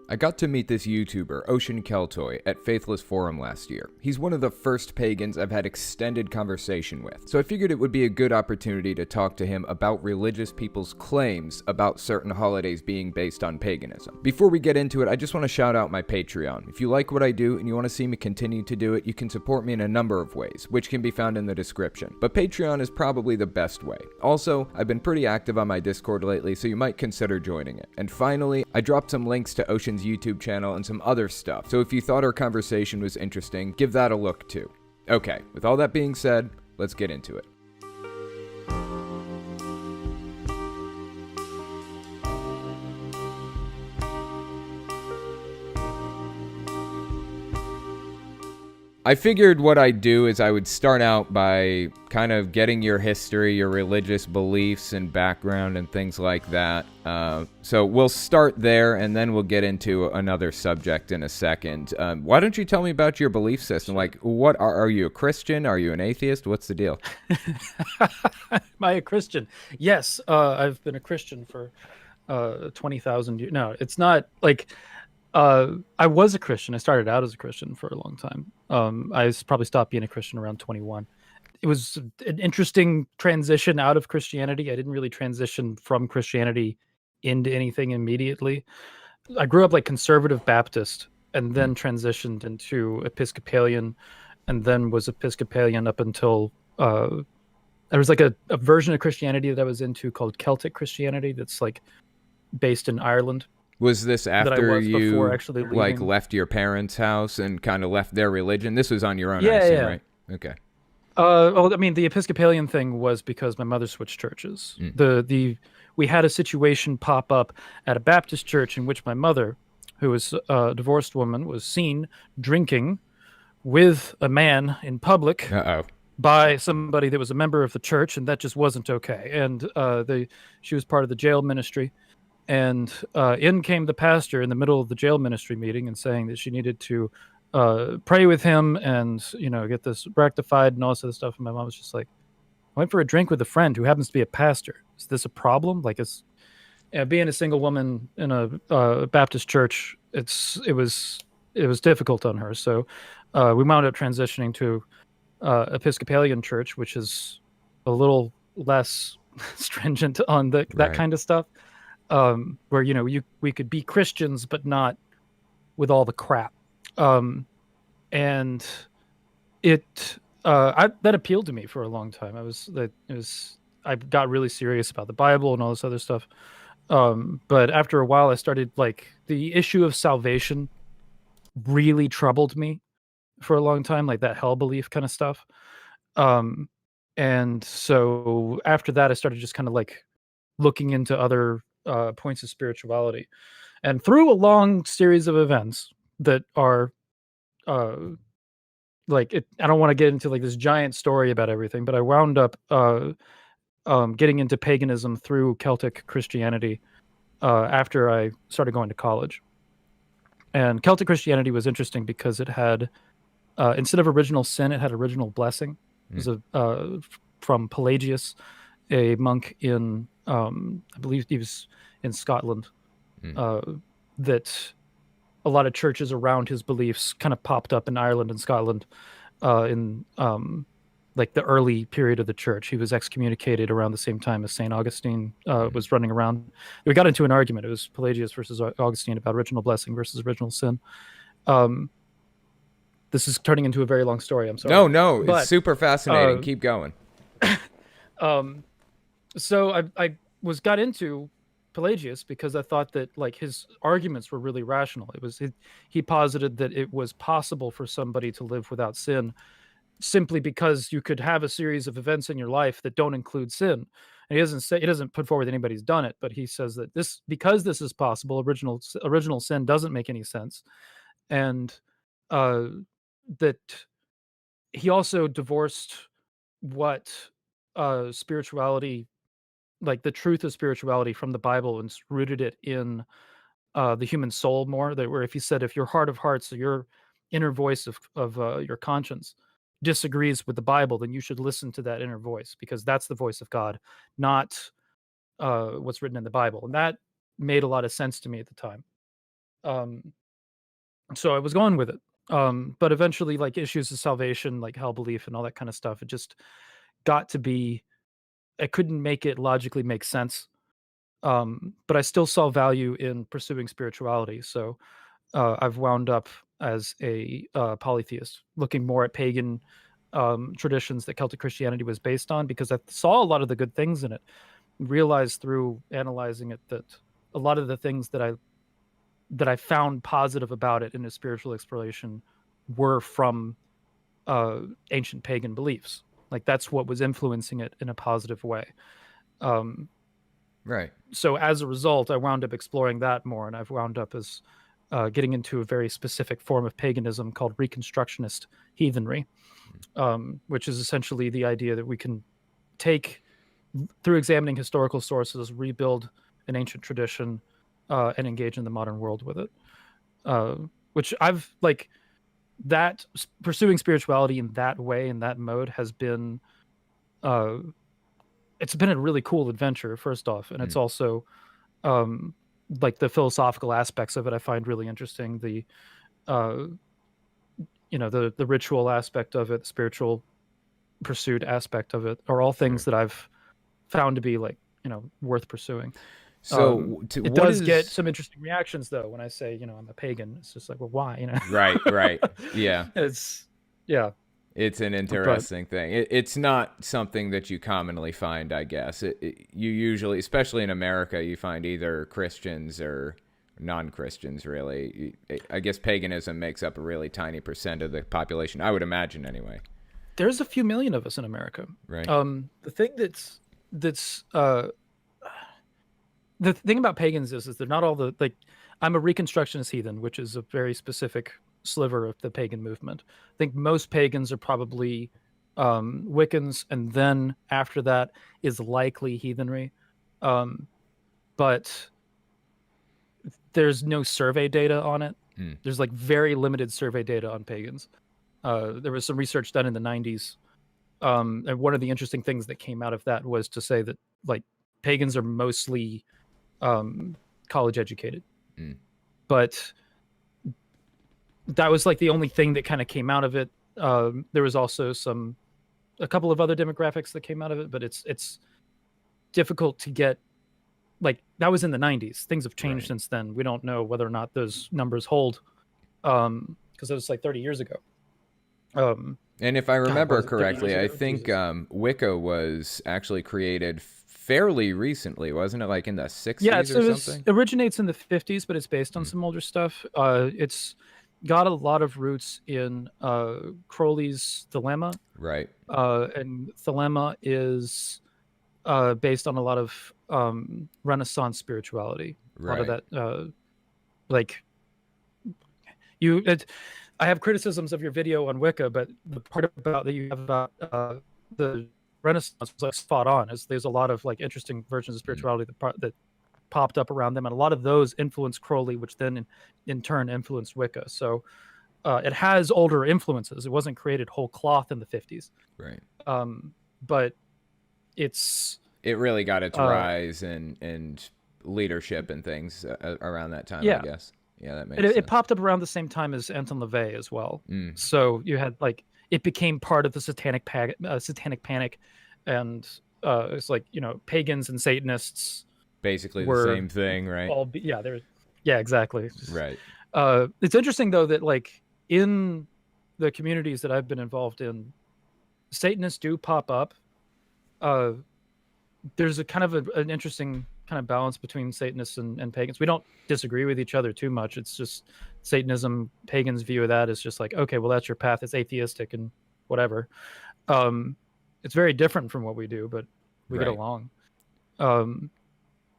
I got to meet this YouTuber, Ocean Keltoi, at Faithless Forum last year. He's one of the first pagans I've had extended conversation with, so I figured it would be a good opportunity to talk to him about religious people's claims about certain holidays being based on paganism. Before we get into it, I just want to shout out my Patreon. If you like what I do and you want to see me continue to do it, you can support me in a number of ways, which can be found in the description. But Patreon is probably the best way. Also, I've been pretty active on my Discord lately, so you might consider joining it. And finally, I dropped some links to Ocean's YouTube channel and some other stuff, so if you thought our conversation was interesting, give that a look too. Okay, with all that being said, let's get into it. I figured what I'd do is I would start out by kind of getting your history, your religious beliefs and background and things like that. So we'll start there and then we'll get into another subject in a second. Why don't you tell me about your belief system? Like, what are you a Christian? Are you an atheist? What's the deal? Am I a Christian? Yes, I've been a Christian for 20,000 years. No, it's not like... I was a Christian. I started out as a Christian for a long time. Probably stopped being a Christian around 21. It was an interesting transition out of Christianity. I didn't really transition from Christianity into anything immediately. I grew up like conservative Baptist and then transitioned into Episcopalian and then was Episcopalian up until there was like a version of Christianity that I was into called Celtic Christianity that's like based in Ireland. Was this after you like leaving. left your parents' house and kind of left their religion? This was on your own, I assume, right? Okay. Well, I mean, the Episcopalian thing was because my mother switched churches. We had a situation pop up at a Baptist church in which my mother, who was a divorced woman, was seen drinking with a man in public by somebody that was a member of the church, and that just wasn't okay. And she was part of the jail ministry. And in came the pastor in the middle of the jail ministry meeting and saying that she needed to pray with him and, get this rectified and all this other stuff. And my mom was just like, I went for a drink with a friend who happens to be a pastor. Is this a problem? Like, being a single woman in a Baptist church, it was difficult on her. So we wound up transitioning to Episcopalian church, which is a little less stringent on that kind of stuff. Where we could be Christians but not with all the crap, and that appealed to me for a long time. I got really serious about the Bible and all this other stuff, but after a while I started, like, the issue of salvation really troubled me for a long time, like that hell belief kind of stuff, and so after that I started just kind of like looking into other points of spirituality, and through a long series of events that are I don't want to get into like this giant story about everything, but I wound up getting into paganism through Celtic Christianity after I started going to college. And Celtic Christianity was interesting because it had instead of original sin, it had original blessing. It was from Pelagius, a monk in I believe he was in Scotland, that a lot of churches around his beliefs kind of popped up in Ireland and Scotland in like the early period of the church. He was excommunicated around the same time as St. Augustine was running around. We got into an argument. It was Pelagius versus Augustine about original blessing versus original sin. This is turning into a very long story. I'm sorry. No, it's super fascinating. Keep going. So I got into Pelagius because I thought that, like, his arguments were really rational. He posited that it was possible for somebody to live without sin simply because you could have a series of events in your life that don't include sin. And he doesn't put forward that anybody's done it, but he says that because this is possible, original sin doesn't make any sense, and that he also divorced what spirituality, like the truth of spirituality, from the Bible, and rooted it in the human soul more. Where if he said, if your heart of hearts, or your inner voice of your conscience disagrees with the Bible, then you should listen to that inner voice, because that's the voice of God, not what's written in the Bible. And that made a lot of sense to me at the time. So I was going with it. But eventually, like issues of salvation, like hell belief and all that kind of stuff, it just got to be. I couldn't make it logically make sense. But I still saw value in pursuing spirituality. So I've wound up as a polytheist, looking more at pagan traditions that Celtic Christianity was based on, because I saw a lot of the good things in it. Realized through analyzing it that a lot of the things that I found positive about it in a spiritual exploration were from ancient pagan beliefs. Like that's what was influencing it in a positive way. Right. So as a result, I wound up exploring that more, and I've wound up as getting into a very specific form of paganism called Reconstructionist heathenry, which is essentially the idea that we can take, through examining historical sources, rebuild an ancient tradition and engage in the modern world with it. Which I've like that pursuing spirituality in that way, in that mode, has been it's been a really cool adventure, first off, and it's also like the philosophical aspects of it I find really interesting. The the ritual aspect of it, the spiritual pursuit aspect of it, are all things that I've found to be like worth pursuing. So it does get some interesting reactions though when I say I'm a pagan. It's just like, well, why? Right. Yeah. It's an interesting thing. It's not something that you commonly find, I guess. You usually, especially in America, you find either Christians or non-Christians, really. I guess paganism makes up a really tiny percent of the population, I would imagine, anyway. There's a few million of us in America. Right. The thing that's the thing about pagans is they're not all the, like, I'm a Reconstructionist heathen, which is a very specific sliver of the pagan movement. I think most pagans are probably Wiccans, and then after that is likely heathenry. But there's no survey data on it. There's like very limited survey data on pagans. There was some research done in the 90s. And one of the interesting things that came out of that was to say that like pagans are mostly college educated. But that was like the only thing that kind of came out of it. There was also a couple of other demographics that came out of it, but it's difficult to get, like, that was in the 90s. Things have changed since then. We don't know whether or not those numbers hold, because it was like 30 years ago. And if I remember correctly, I think Wicca was actually created fairly recently, wasn't it? Like in the 60s or something? It originates in the 50s, but it's based on some older stuff. It's got a lot of roots in Crowley's Thelema. Right. And Thelema is based on a lot of Renaissance spirituality. Right. A lot of that, I have criticisms of your video on Wicca, but the part about that you have about the Renaissance was like spot on. There's a lot of like interesting versions of spirituality that popped up around them, and a lot of those influenced Crowley, which then in turn influenced Wicca. So it has older influences. It wasn't created whole cloth in the 50s, right? But it really got its rise and leadership and things around that time. I guess. Yeah, that makes sense. It popped up around the same time as Anton LaVey as well. So you had like, it became part of the satanic panic, and it's like pagans and Satanists basically the same thing, right? Exactly. Right. It's interesting though that like in the communities that I've been involved in, Satanists do pop up. There's a kind of an interesting kind of balance between Satanists and pagans. We don't disagree with each other too much. It's just Satanism, pagans' view of that is just like, okay, well, that's your path. It's atheistic and whatever. It's very different from what we do, but we get along.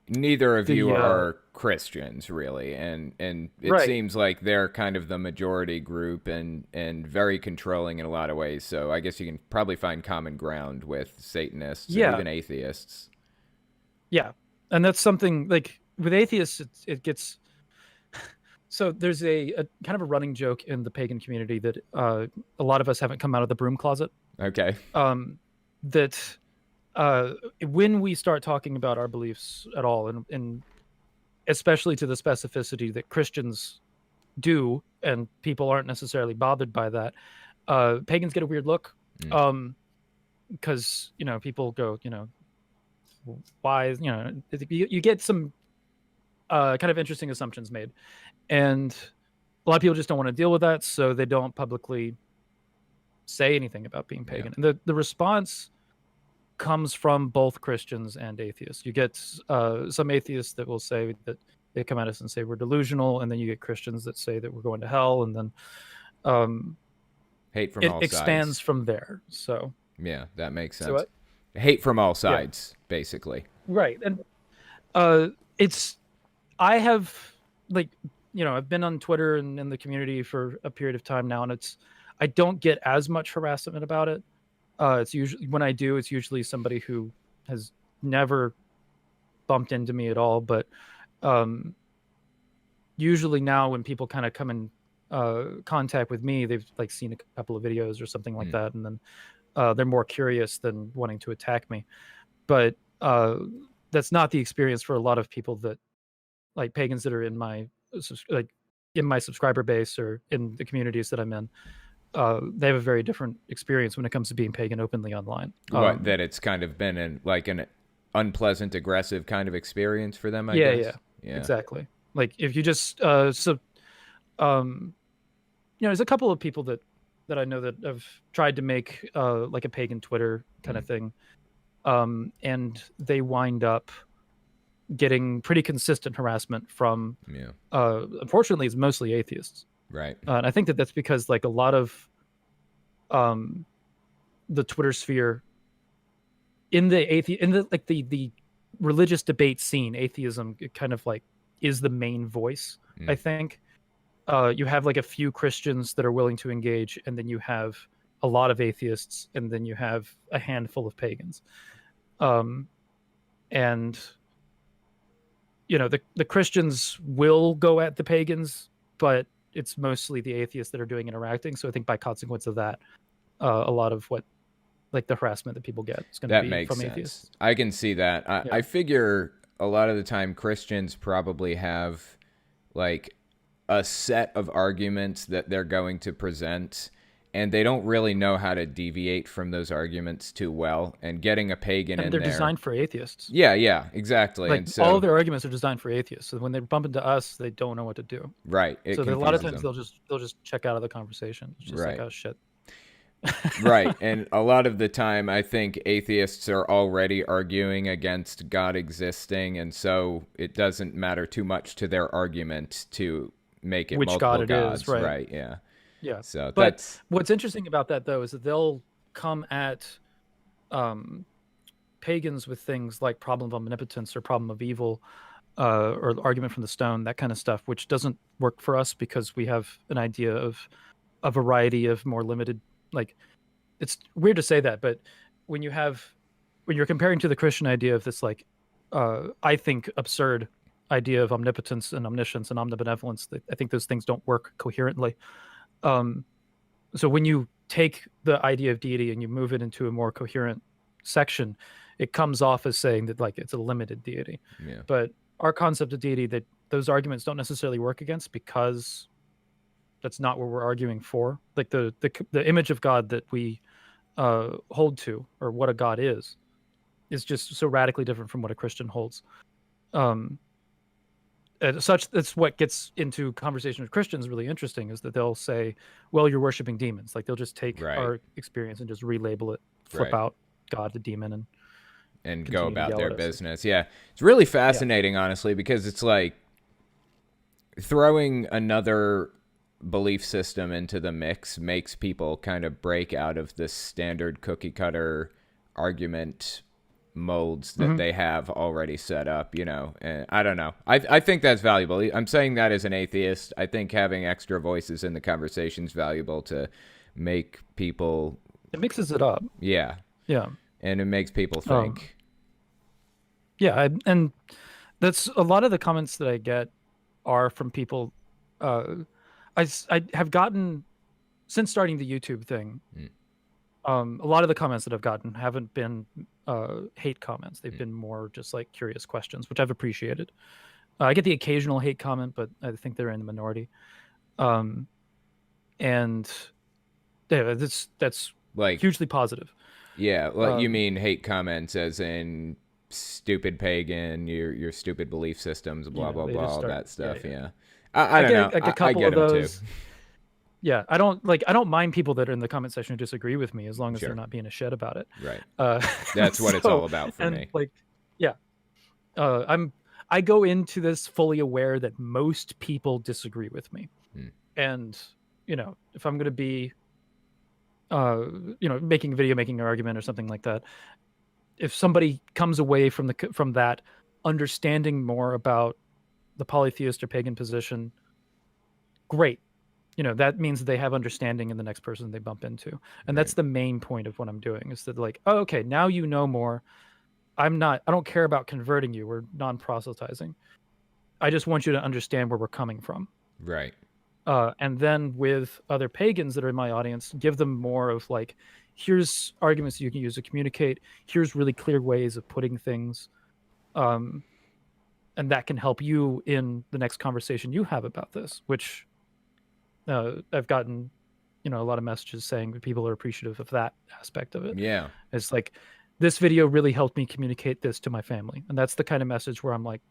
Neither of you are Christians, really, and it seems like they're kind of the majority group and very controlling in a lot of ways. So I guess you can probably find common ground with Satanists and even atheists. Yeah, and that's something like with atheists, it gets. So there's a kind of a running joke in the pagan community that a lot of us haven't come out of the broom closet. Okay. That when we start talking about our beliefs at all, and especially to the specificity that Christians do, and people aren't necessarily bothered by that. Pagans get a weird look, because people go, why? You get some kind of interesting assumptions made, and a lot of people just don't want to deal with that, so they don't publicly say anything about being pagan. And the response comes from both Christians and atheists. You get some atheists that will say that they come at us and say we're delusional, and then you get Christians that say that we're going to hell, and then hate from all expands sides. from there. So yeah, that makes sense. So what? Hate from all sides, basically. Right. And I have, like, I've been on Twitter and in the community for a period of time now, and I don't get as much harassment about it. It's usually, when I do, it's usually somebody who has never bumped into me at all. But usually now when people kind of come in contact with me, they've like seen a couple of videos or something like that, and then they're more curious than wanting to attack me. But that's not the experience for a lot of people that, like, pagans that are in my subscriber base or in the communities that I'm in. They have a very different experience when it comes to being pagan openly online. That it's kind of been an unpleasant, aggressive kind of experience for them, I guess. Yeah, exactly. Like, if you just there's a couple of people that I know that have tried to make like a pagan Twitter kind of thing, and they wind up getting pretty consistent harassment from unfortunately it's mostly atheists, right? And I think that that's because, like, a lot of the Twitter sphere in the religious debate scene, atheism kind of like is the main voice. I think you have like a few Christians that are willing to engage, and then you have a lot of atheists, and then you have a handful of pagans. And the Christians will go at the pagans, but it's mostly the atheists that are doing interacting. So I think by consequence of that, a lot of what, like, the harassment that people get is going to be from atheists. I can see that. I figure a lot of the time Christians probably have like a set of arguments that they're going to present, and they don't really know how to deviate from those arguments too well. And getting a pagan in there, they're designed for atheists. Yeah, exactly. Like, and so all of their arguments are designed for atheists. So when they bump into us, they don't know what to do. Right. So a lot of times they'll just check out of the conversation. It's just like, oh shit. Right. And a lot of the time, I think atheists are already arguing against God existing, and so it doesn't matter too much to their argument to make it which multiple God gods. It is, right? Right. Yeah. So but what's interesting about that, though, is that they'll come at pagans with things like problem of omnipotence or problem of evil, or argument from the stone, that kind of stuff, which doesn't work for us because we have an idea of a variety of more limited, like, it's weird to say that, but when you're comparing to the Christian idea of this, like, I think absurd idea of omnipotence and omniscience and omnibenevolence, I think those things don't work coherently. So when you take the idea of deity and you move it into a more coherent section, it comes off as saying that, like, it's a limited deity. Yeah. But our concept of deity, that those arguments don't necessarily work against, because that's not what we're arguing for. Like, the image of God that we hold to, or what a God is just so radically different from what a Christian holds. That's what gets into conversation with Christians really interesting, is that they'll say, well, you're worshiping demons. Like, they'll just take our experience and just relabel it, flip out God to demon, and go about their business. Yeah. It's really fascinating, honestly, because it's like throwing another belief system into the mix makes people kind of break out of this standard cookie cutter argument molds that they have already set up, and I don't know. I think that's valuable. I'm saying that as an atheist. I think having extra voices in the conversation is valuable to make people... It mixes it up. Yeah. And it makes people think. And that's a lot of the comments that I get are from people. I have gotten, since starting the YouTube thing, a lot of the comments that I've gotten haven't been hate comments. They've been more just like curious questions, which I've appreciated. I get the occasional hate comment, but I think they're in the minority. Um, and yeah, that's Like, hugely positive. yeah, like you Um, mean hate comments as in stupid pagan, your stupid belief systems, blah blah they blah, just all start. that Yeah, stuff. yeah. Yeah, I I don't get know. like a I couple get of them too. those. Yeah, I don't mind people that are in the comment section who disagree with me as long as they're Sure, not being a shit about it. right. Uh, That's what it's all so about for and me. like, yeah, I go into this fully aware that most people disagree with me, Hmm. and if I'm going to be uh making a video, making an argument or something like that, if somebody comes away from that understanding more about the polytheist or pagan position, great. That means they have understanding in the next person they bump into, and that's Right. the main point of what I'm doing, is that, like, oh, okay, now you know more. I don't care about converting you. We're non-proselytizing. I just want you to understand where we're coming from. Right. And then with other pagans that are in my audience, give them more of, like, here's arguments you can use to communicate. Here's really clear ways of putting things. Um, and that can help you in the next conversation you have about this, which I've gotten, a lot of messages saying that people are appreciative of that aspect of it. Yeah. It's like, this video really helped me communicate this to my family. And that's the kind of message where I'm like,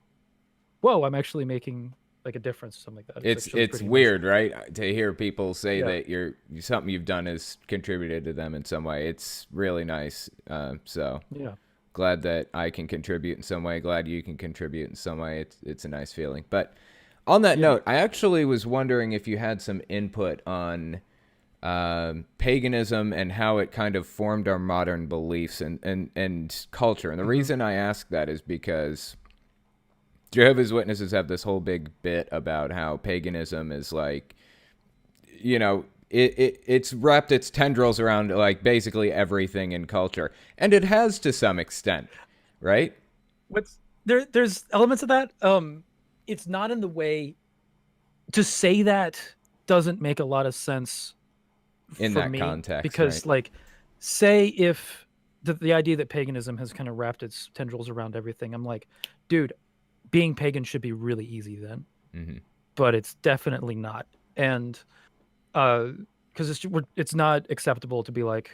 whoa, I'm actually making like a difference or something like that. It's actually It's pretty weird, emotional. right? To hear people say Yeah. that you're something you've done has contributed to them in some way. It's really nice. So Yeah. glad that I can contribute in some way. Glad you can contribute in some way. It's a nice feeling. But on that Yeah. note, I actually was wondering if you had some input on paganism and how it kind of formed our modern beliefs and culture. And the Mm-hmm. reason I ask that is because Jehovah's Witnesses have this whole big bit about how paganism is like, it's wrapped its tendrils around like basically everything in culture, and it has to some extent, right? There's elements of that. It's not in the way to say that doesn't make a lot of sense In for that me, context, right? because, like, say if the idea that paganism has kind of wrapped its tendrils around everything, I'm like, dude, being pagan should be really easy then, Mm-hmm. but it's definitely not. And because it's not acceptable to be like,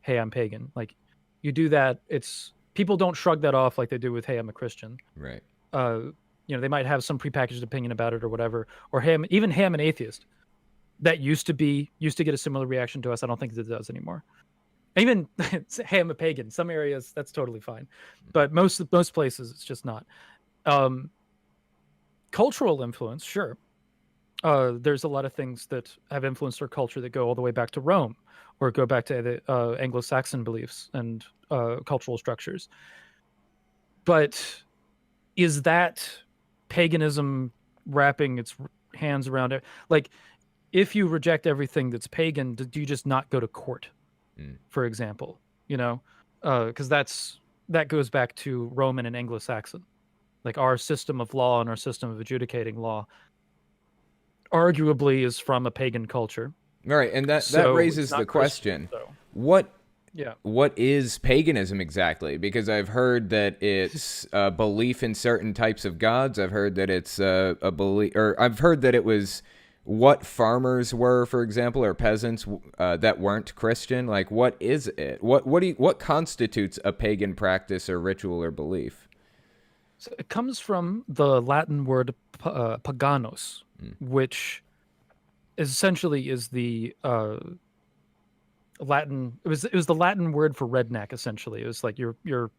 hey, I'm pagan. Like, you do that, it's people don't shrug that off like they do with, hey, I'm a Christian. Right. uh they might have some prepackaged opinion about it or whatever, or hey, I'm an atheist. That used to get a similar reaction to us. I don't think it does anymore. Even hey, I'm a pagan. Some areas that's totally fine, but most places it's just not. um Cultural influence, sure. There's a lot of things that have influenced our culture that go all the way back to Rome, or go back to the Anglo-Saxon beliefs and cultural structures. But is that paganism wrapping its hands around it? Like, if you reject everything that's pagan, do you just not go to court, Mm. for example? Because that goes back to Roman and Anglo-Saxon. Like, our system of law and our system of adjudicating law arguably is from a pagan culture. All right, and that So it's raises the not Christian. question: So what yeah. what is paganism exactly? Because I've heard that it's a belief in certain types of gods. I've heard that it's a belief, or I've heard that it was what farmers were, for example, or peasants that weren't Christian. Like, what is it? What constitutes a pagan practice or ritual or belief? So it comes from the Latin word paganos, Mm. which essentially is the Latin. It was the Latin word for redneck. Essentially, it was like your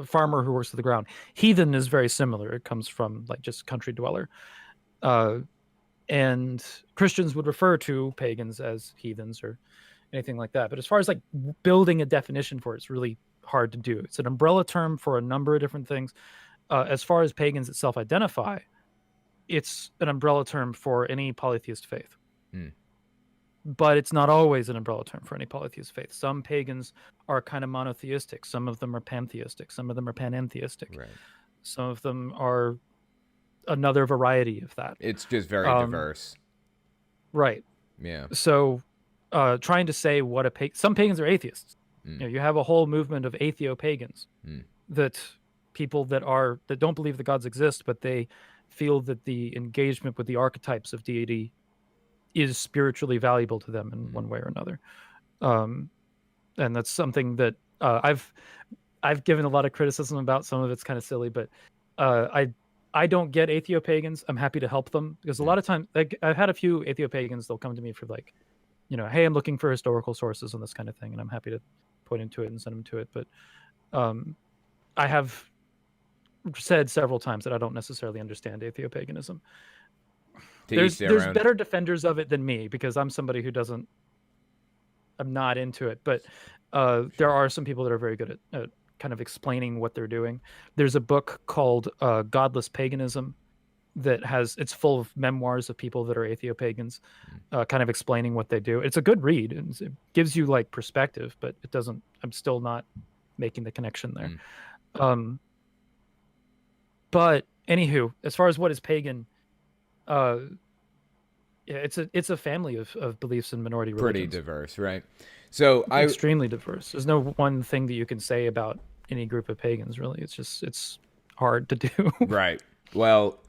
farmer who works to the ground. Heathen is very similar. It comes from, like, just country dweller. Uh, and Christians would refer to pagans as heathens or anything like that. But as far as, like, building a definition for it, it's really hard to do. It's an umbrella term for a number of different things. As far as pagans itself identify, it's an umbrella term for any polytheist faith. Mm. But it's not always an umbrella term for any polytheist faith. Some pagans are kind of monotheistic. Some of them are pantheistic. Some of them are panentheistic. Right. Some of them are another variety of that. It's just very diverse. Right. Yeah. So trying to say what some pagans are atheists. Mm. You have a whole movement of atheo-pagans Mm. that people that don't believe the gods exist, but they feel that the engagement with the archetypes of deity is spiritually valuable to them in one way or another. And that's something that I've given a lot of criticism about. Some of it's kind of silly, but I don't get atheopagans. I'm happy to help them because a lot of times, like, I've had a few atheopagans. They'll come to me for like, hey, I'm looking for historical sources on this kind of thing, and I'm happy to point into it and send them to it. But I have said several times that I don't necessarily understand atheopaganism. There's better defenders of it than me because I'm somebody who doesn't. I'm not into it, but there are some people that are very good at kind of explaining what they're doing. There's a book called Godless Paganism that it's full of memoirs of people that are atheopagans, kind of explaining what they do. It's a good read and it gives you like perspective, but it doesn't. I'm still not making the connection there. But anywho, as far as what is pagan, it's a family of beliefs and minority religions. Pretty diverse, right? So extremely diverse. There's no one thing that you can say about any group of pagans, really. It's hard to do. Right. Well,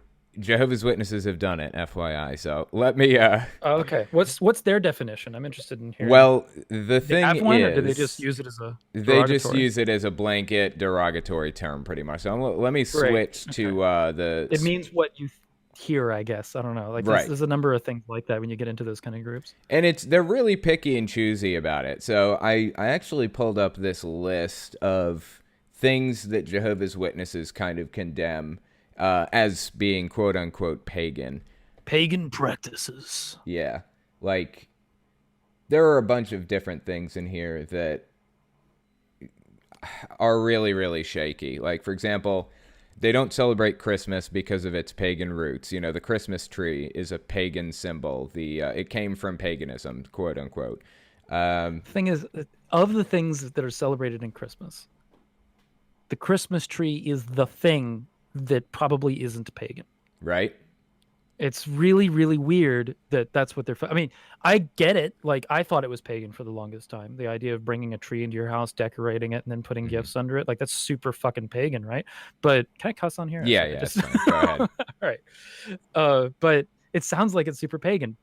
Jehovah's Witnesses have done it, FYI. So let me. Okay. What's their definition? I'm interested in hearing. Well, the thing is, or do they just use it as a? They just use it as a blanket derogatory term, pretty much. So let me switch to the. It means what you hear, I guess. I don't know. Like there's a number of things like that when you get into those kind of groups. And they're really picky and choosy about it. So I actually pulled up this list of things that Jehovah's Witnesses kind of condemn as being quote unquote pagan. Pagan practices. Yeah. Like there are a bunch of different things in here that are really, really shaky. Like, for example, they don't celebrate Christmas because of its pagan roots. The Christmas tree is a pagan symbol. It came from paganism, quote unquote. Thing is, of the things that are celebrated in Christmas, the Christmas tree is the thing that probably isn't pagan. Right. It's really, really weird that that's what they're. I mean, I get it. Like, I thought it was pagan for the longest time. The idea of bringing a tree into your house, decorating it, and then putting gifts under it. Like, that's super fucking pagan, right? But can I cuss on here? Yeah, that's fine. Go ahead. All right. But it sounds like it's super pagan.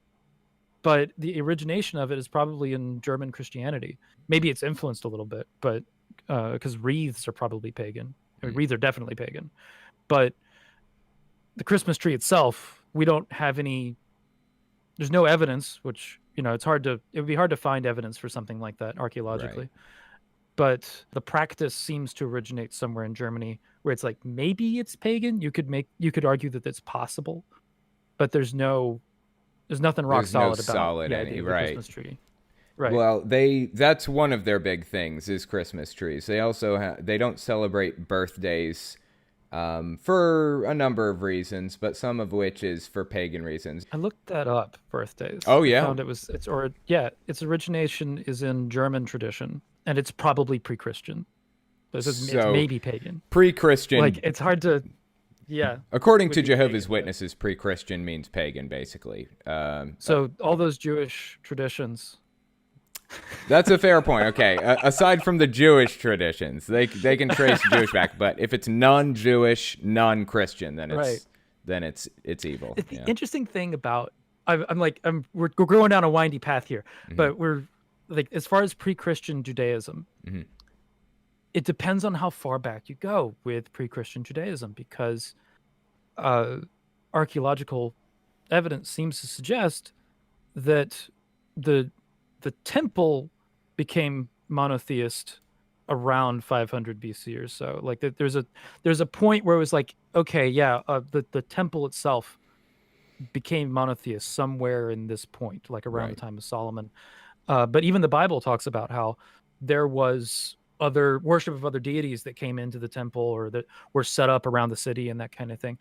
But the origination of it is probably in German Christianity. Maybe it's influenced a little bit, but because wreaths are probably pagan. I mean, wreaths are definitely pagan. But the Christmas tree itself, we don't have any. There's no evidence, which it would be hard to find evidence for something like that archaeologically. Right. But the practice seems to originate somewhere in Germany, where it's like maybe it's pagan. You could argue that it's possible, but there's nothing rock solid about the idea of the Christmas tree. Right. Well, that's one of their big things is Christmas trees. They also they don't celebrate birthdays. For a number of reasons, but some of which is for pagan reasons. I looked that up, birthdays. Oh yeah. I found its origination is in German tradition, and it's probably pre-Christian. It's maybe pagan. Pre-Christian. Like, it's hard to, According to Jehovah's Witnesses, pre-Christian means pagan, basically. So all those Jewish traditions. That's a fair point. Okay, aside from the Jewish traditions, they can trace Jewish back, but if it's non-Jewish, non-Christian, then it's evil. The interesting thing about we're going down a windy path here, but we're like, as far as pre-Christian Judaism, it depends on how far back you go with pre-Christian Judaism, because archaeological evidence seems to suggest that the temple became monotheist around 500 BC or so. Like, there's a point where it was like, okay, the temple itself became monotheist somewhere in this point, like around the time of Solomon. But even the Bible talks about how there was other worship of other deities that came into the temple or that were set up around the city and that kind of thing.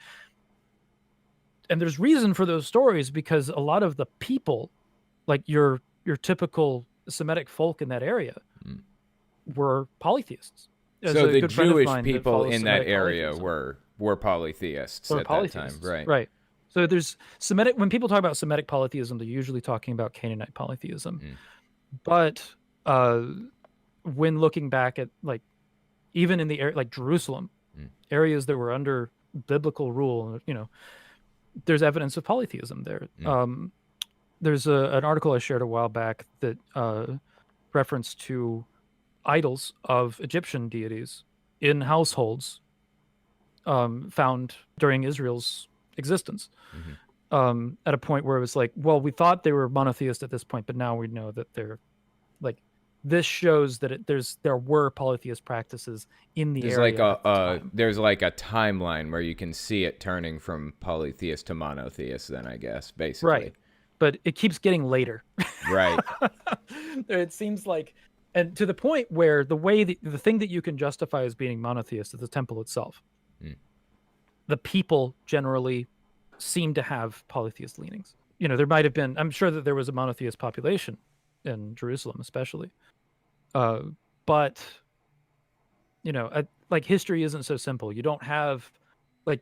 And there's reason for those stories, because a lot of the people, like your typical Semitic folk in that area, were polytheists. So the Jewish people in that area were polytheists at that time, right? Right. So there's Semitic. When people talk about Semitic polytheism, they're usually talking about Canaanite polytheism. But when looking back at, like, even in the area like Jerusalem, areas that were under biblical rule, there's evidence of polytheism there. There's an article I shared a while back that referenced to idols of Egyptian deities in households found during Israel's existence. At a point where it was like, well, we thought they were monotheist at this point, but now we know that they're like, this shows that there were polytheist practices in the area. There's like a timeline where you can see it turning from polytheist to monotheist. Then I guess basically, right? But it keeps getting later, right? It seems like, and to the point where the thing that you can justify as being monotheist is the temple itself. The people generally seem to have polytheist leanings. There might have been, I'm sure that there was a monotheist population in Jerusalem, especially. But, like, history isn't so simple. You don't have, like,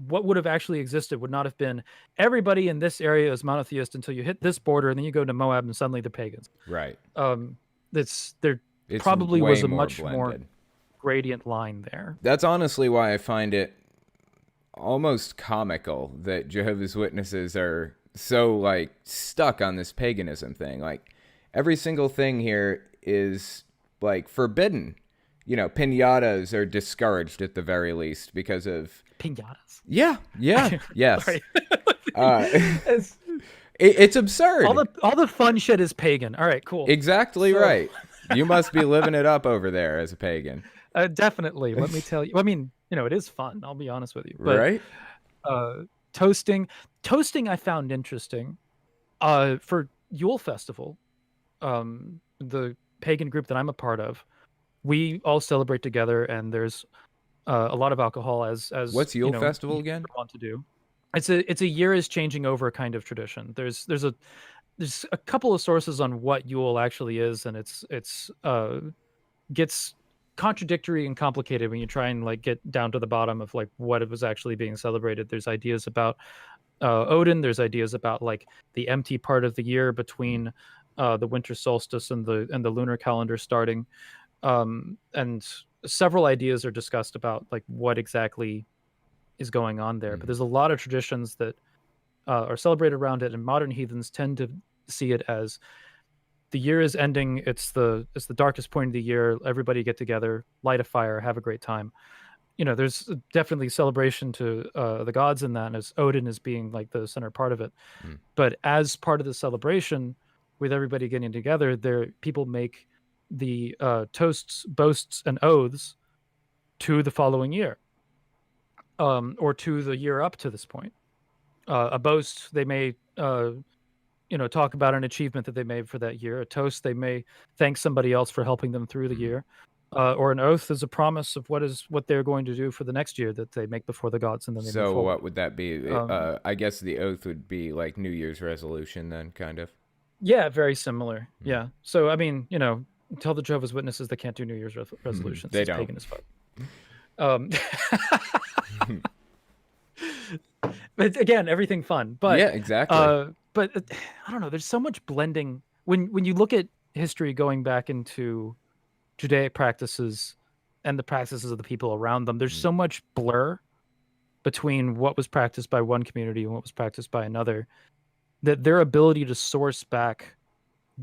what would have actually existed would not have been everybody in this area is monotheist until you hit this border, and then you go to Moab and suddenly they're pagans. Right. It's probably was a much more gradient line there. That's honestly why I find it almost comical that Jehovah's Witnesses are so like stuck on this paganism thing. Like every single thing here is like forbidden. Piñatas are discouraged at the very least because of piñatas. Yeah, yes. It's absurd. All the fun shit is pagan. All right, cool. Exactly right. You must be living it up over there as a pagan. Definitely. Let me tell you. I mean, it is fun. I'll be honest with you. But, right. Toasting I found interesting. For Yule Festival, the pagan group that I'm a part of, we all celebrate together, and there's a lot of alcohol as what's Yule Festival again? Want to do. It's a year is changing over kind of tradition. There's a couple of sources on what Yule actually is, and it's gets contradictory and complicated when you try and like get down to the bottom of like what it was actually being celebrated. There's ideas about Odin. There's ideas about like the empty part of the year between the winter solstice and the lunar calendar starting, and several ideas are discussed about like what exactly is going on there. But there's a lot of traditions that are celebrated around it, and modern heathens tend to see it as the year is ending. It's the darkest point of the year. Everybody get together, light a fire, have a great time. There's definitely celebration to the gods in that, as Odin is being like the center part of it. But as part of the celebration, with everybody getting together, people make the toasts, boasts, and oaths to the following year, or to the year up to this point. A boast, they may talk about an achievement that they made for that year. A toast, they may thank somebody else for helping them through the year. Or an oath is a promise of what they're going to do for the next year that they make before the gods, and then they move forward. What would that be? I guess the oath would be like New Year's resolution then, kind of. Yeah, very similar. Yeah. So I mean, tell the Jehovah's Witnesses they can't do New Year's resolutions. They don't. Pagan as fuck. But again, everything fun. But yeah, exactly. But I don't know. There's so much blending when you look at history going back into Judaic practices and the practices of the people around them. There's so much blur between what was practiced by one community and what was practiced by another, that their ability to source back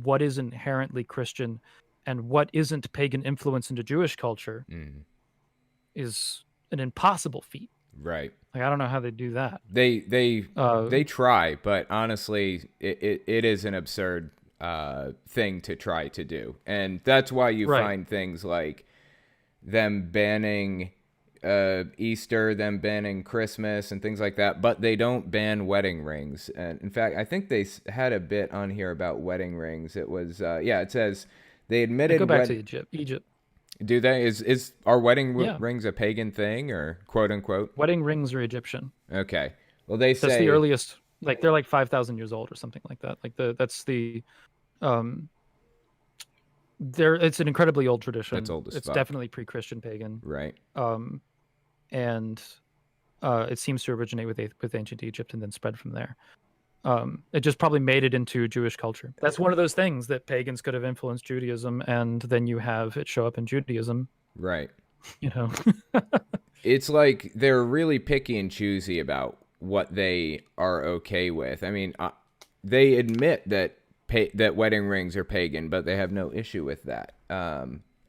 what is inherently Christian and what isn't pagan influence into Jewish culture is an impossible feat. Right. Like, I don't know how they do that. They try, but honestly, it is an absurd thing to try to do. And that's why you find things like them banning Easter, them banning Christmas and things like that, but they don't ban wedding rings. And in fact, I think they had a bit on here about wedding rings. It was it says they admitted. Go back to Egypt. Do they? Are wedding rings a pagan thing, or quote unquote? Wedding rings are Egyptian. Okay. Well, that's the earliest. Like they're like 5,000 years old or something like that. Like it's an incredibly old tradition. That's old as fuck. It's definitely pre-Christian pagan. Right. And it seems to originate with ancient Egypt and then spread from there. It just probably made it into Jewish culture. That's one of those things that pagans could have influenced Judaism, and then you have it show up in Judaism. Right. You know, it's like they're really picky and choosy about what they are okay with. I mean, they admit that that wedding rings are pagan, but they have no issue with that.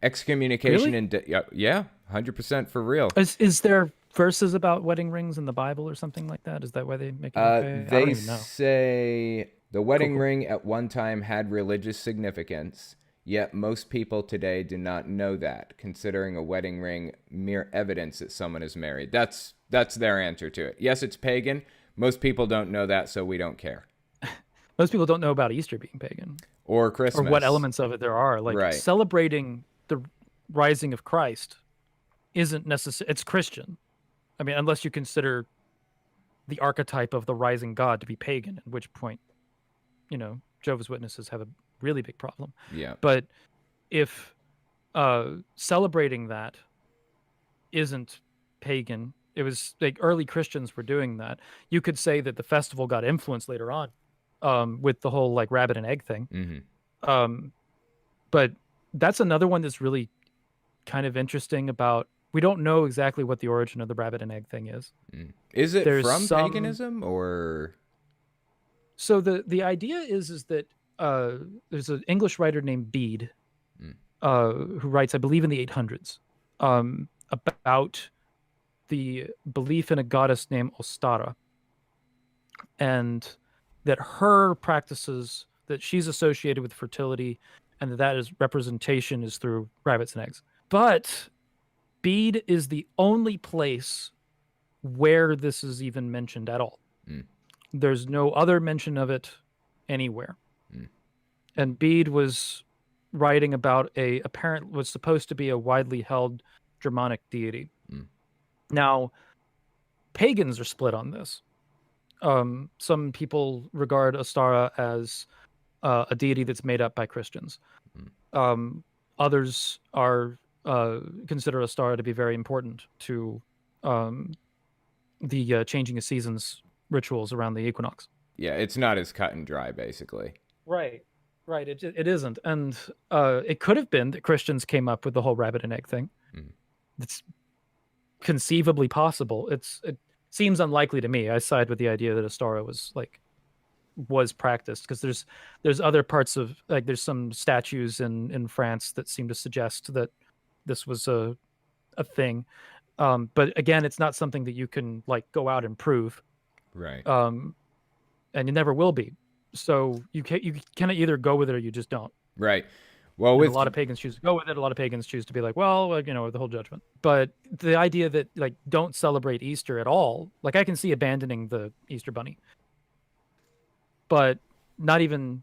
Excommunication Really? and yeah, 100% for real. Is there verses about wedding rings in the Bible or something like that? Is that why they make it okay? I don't They even know. say the Cool, wedding cool. ring at one time had religious significance, yet most people today do not know that, considering a wedding ring mere evidence that someone is married. That's their answer to it. Yes, it's pagan. Most people don't know that, so we don't care. Most people don't know about Easter being pagan Or or what Christmas. elements of it there are. Like Right. celebrating the rising of Christ isn't necessary. It's Christian. I mean, unless you consider the archetype of the rising God to be pagan, at which point, Jehovah's Witnesses have a really big problem. Yeah. But if celebrating that isn't pagan, it was like early Christians were doing that. You could say that the festival got influenced later on with the whole like rabbit and egg thing. Um, but that's another one that's really kind of interesting about. We don't know exactly what the origin of the rabbit and egg thing is. Is it There's from some. paganism or? So the idea is that there's an English writer named Bede who writes, I believe, in the 800s about the belief in a goddess named Ostara, and that her practices, that she's associated with fertility, and that is representation is through rabbits and eggs. But Bede is the only place where this is even mentioned at all. There's no other mention of it anywhere. And Bede was writing about was supposed to be a widely held Germanic deity. Now, pagans are split on this. Some people regard Ostara as a deity that's made up by Christians. Others are consider Ostara to be very important to the changing of seasons rituals around the equinox. Yeah, it's not as cut and dry, basically. Right. It isn't, and it could have been that Christians came up with the whole rabbit and egg thing. It's conceivably possible. It seems unlikely to me. I side with the idea that Ostara was practiced, because there's other parts of, like, there's some statues in France that seem to suggest that this was a thing. But again, it's not something that you can like go out and prove. Right. And you never will be. So you cannot either go with it or you just don't. Right. Well, And with a lot of pagans choose to go with it. A lot of pagans choose to be like, well, the whole judgment. But the idea that like don't celebrate Easter at all, like I can see abandoning the Easter bunny, but not even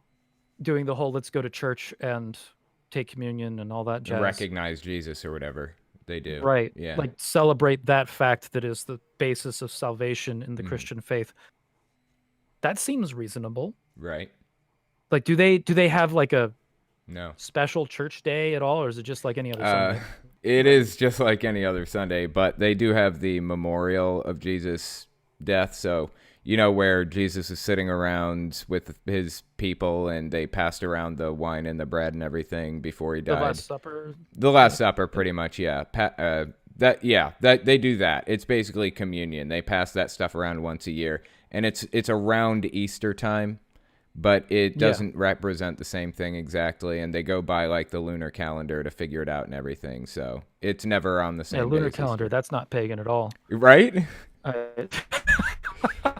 doing the whole let's go to church and take communion and all that jazz. recognize Jesus or whatever they do. Right. Yeah. Like celebrate that fact that is the basis of salvation in the Christian faith. That seems reasonable. Right. Like, do they have like a No. special church day at all, or is it just like any other Sunday? It is just like any other Sunday, but they do have the memorial of Jesus' death. So, where Jesus is sitting around with his people and they passed around the wine and the bread and everything before he died. The Last Supper. The Last Supper, pretty much, yeah. That they do that. It's basically communion. They pass that stuff around once a year, and it's around Easter time, but it doesn't represent the same thing exactly. And they go by like the lunar calendar to figure it out and everything. So it's never on the same. Yeah, lunar day as calendar. Easter. That's not pagan at all, Right?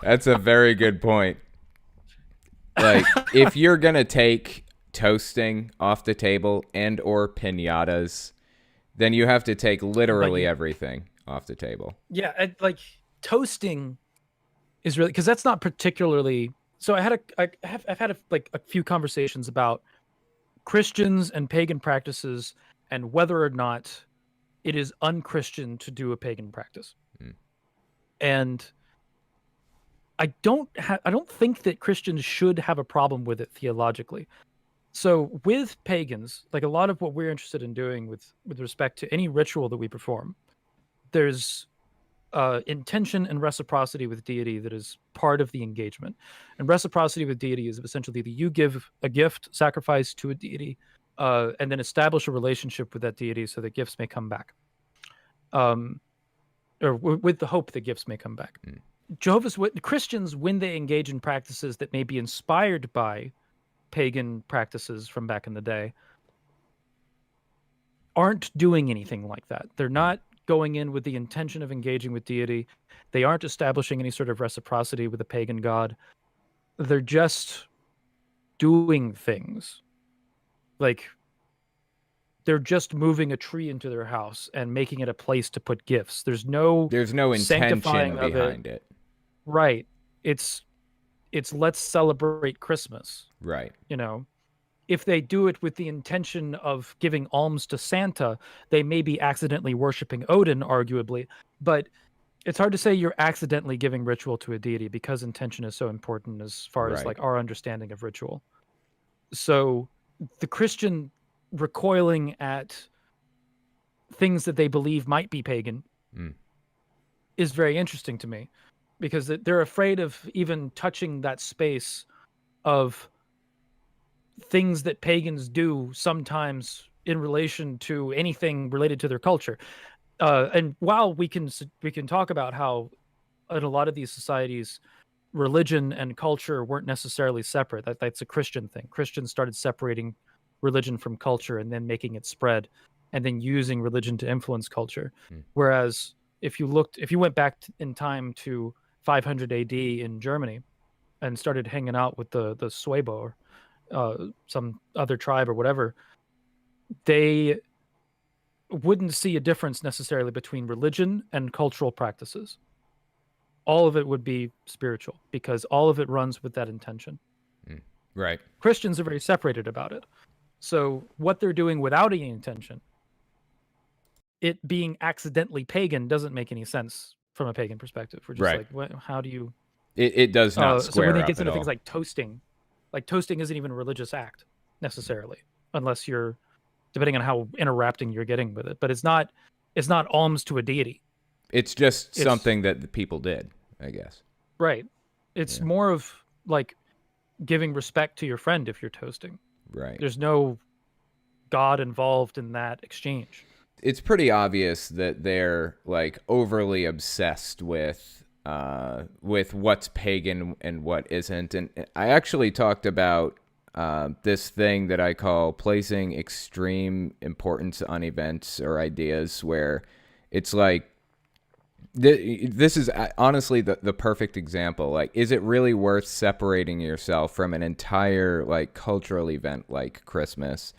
That's a very good point. Like, if you're gonna take toasting off the table and or piñatas, then you have to take literally everything off the table. Yeah, like toasting is really, because that's not particularly. So I've had a few conversations about Christians and pagan practices and whether or not it is unchristian to do a pagan practice. And I don't think that Christians should have a problem with it theologically. So with pagans, like a lot of what we're interested in doing with respect to any ritual that we perform, there's intention and reciprocity with deity that is part of the engagement. And reciprocity with deity is essentially that you give a gift, sacrifice to a deity, and then establish a relationship with that deity so that gifts may come back. Or with the hope that gifts may come back. Christians, when they engage in practices that may be inspired by pagan practices from back in the day, aren't doing anything like that. They're not going in with the intention of engaging with deity. They aren't establishing any sort of reciprocity with a pagan god. They're just doing things. Like, they're just moving a tree into their house and making it a place to put gifts. There's no intention behind it. Right. It's let's celebrate Christmas. Right. If they do it with the intention of giving alms to Santa, they may be accidentally worshiping Odin, arguably. But it's hard to say you're accidentally giving ritual to a deity, because intention is so important as far as like our understanding of ritual. So the Christian recoiling at things that they believe might be pagan is very interesting to me, because they're afraid of even touching that space of things that pagans do sometimes in relation to anything related to their culture. And while we can talk about how in a lot of these societies, religion and culture weren't necessarily separate. That's a Christian thing. Christians started separating religion from culture and then making it spread, and then using religion to influence culture. Whereas if you went back in time to 500 AD in Germany and started hanging out with the Suebo, or some other tribe or whatever, they wouldn't see a difference necessarily between religion and cultural practices. All of it would be spiritual, because all of it runs with that intention. Right. Christians are very separated about it. So what they're doing without any intention, it being accidentally pagan, doesn't make any sense from a pagan perspective. We're just like, how do you... It does not square so when up it gets into at things all. like toasting isn't even a religious act necessarily, unless you're, depending on how interacting you're getting with it. But it's not alms to a deity. It's just something that the people did, I guess. Right. It's more of like giving respect to your friend if you're toasting. Right. There's no God involved in that exchange. It's pretty obvious that they're like overly obsessed with what's pagan and what isn't. And I actually talked about this thing that I call placing extreme importance on events or ideas, where it's like, this is honestly the perfect example. Like, is it really worth separating yourself from an entire like cultural event like Christmas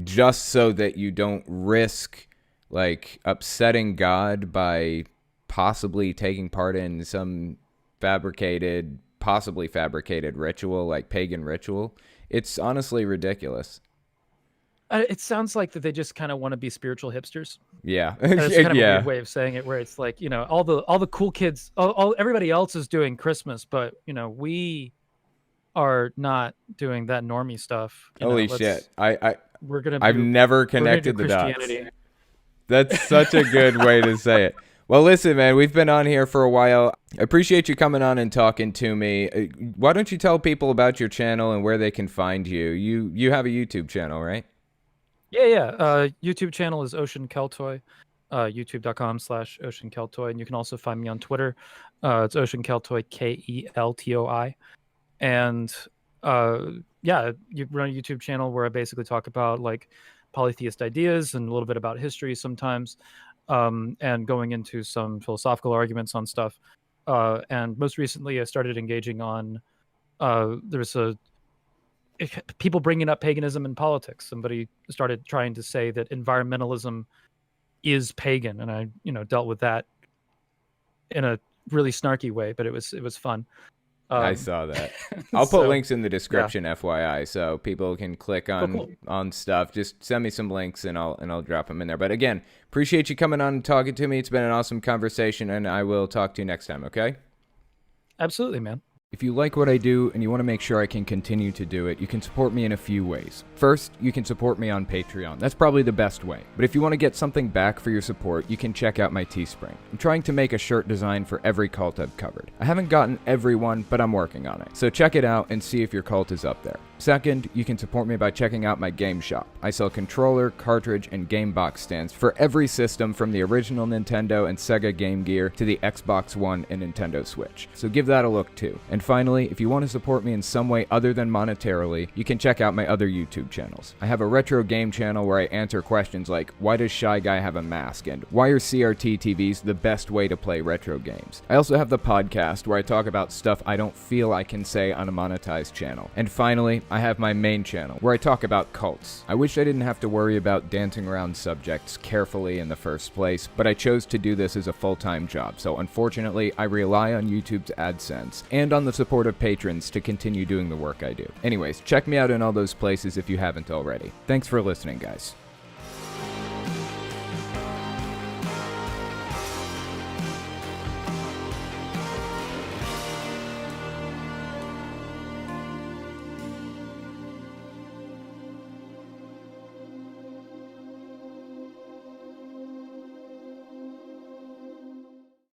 just so that you don't risk like upsetting God by possibly taking part in some possibly fabricated ritual, like pagan ritual? It's honestly ridiculous. It sounds like that they just kind of want to be spiritual hipsters. Yeah. That's kind of a weird way of saying it, where it's like, all the cool kids, everybody else is doing Christmas, but we are not doing that normie stuff. Holy shit. I've never connected the dots. That's such a good way to say it. Well, listen, man, we've been on here for a while. I appreciate you coming on and talking to me. Why don't you tell people about your channel and where they can find you? You have a YouTube channel, right? Yeah. YouTube channel is Ocean Keltoi, youtube.com/Ocean Keltoi. And you can also find me on Twitter. It's Ocean Keltoi, KELTOI. And you run a YouTube channel where I basically talk about like polytheist ideas and a little bit about history sometimes, and going into some philosophical arguments on stuff. And most recently, I started engaging on there's people bringing up paganism in politics. Somebody started trying to say that environmentalism is pagan, and I dealt with that in a really snarky way, but it was fun. I saw that. I'll put links in the description, FYI, so people can click on stuff. Just send me some links and I'll drop them in there. But again, appreciate you coming on and talking to me. It's been an awesome conversation, and I will talk to you next time, okay? Absolutely, man. If you like what I do and you want to make sure I can continue to do it, you can support me in a few ways. First, you can support me on Patreon. That's probably the best way. But if you want to get something back for your support, you can check out my Teespring. I'm trying to make a shirt design for every cult I've covered. I haven't gotten every one, but I'm working on it. So check it out and see if your cult is up there. Second, you can support me by checking out my game shop. I sell controller, cartridge, and game box stands for every system from the original Nintendo and Sega Game Gear to the Xbox One and Nintendo Switch. So give that a look too. And finally, if you want to support me in some way other than monetarily, you can check out my other YouTube channels. I have a retro game channel where I answer questions like, why does Shy Guy have a mask? And why are CRT TVs the best way to play retro games? I also have the podcast where I talk about stuff I don't feel I can say on a monetized channel. And finally, I have my main channel where I talk about cults. I wish I didn't have to worry about dancing around subjects carefully in the first place, but I chose to do this as a full-time job, so unfortunately I rely on YouTube's AdSense and on the support of patrons to continue doing the work I do. Anyways, check me out in all those places if you haven't already. Thanks for listening, guys.